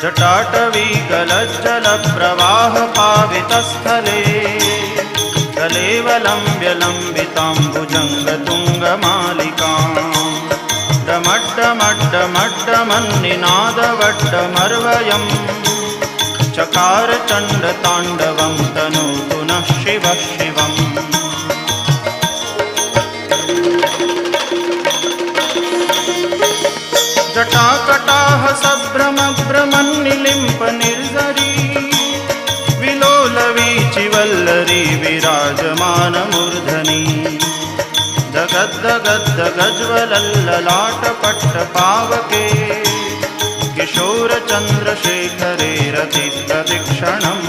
जटाटवी गलज्जलप्रवाहपावितस्थले कलेवलम्ब्य लम्बिताम्बुजङ्गतुङ्गमालिकाम् डमड्डमड्डमड्डमन्निनादवड्डमर्वयम् चकार चण्डताण्डवं तनोतु नः शिवः शिवम्। जटाकटाह सभ्रमभ्रमन्निलिम्प निर्झरी विलोलवीचिवल्लरी विराजमानमूर्धनि दगद्दगद्दगज्ज्वलल्ललाटपट्टपावके किशोरचन्द्रशेखरे रतिप्रदक्षिणम्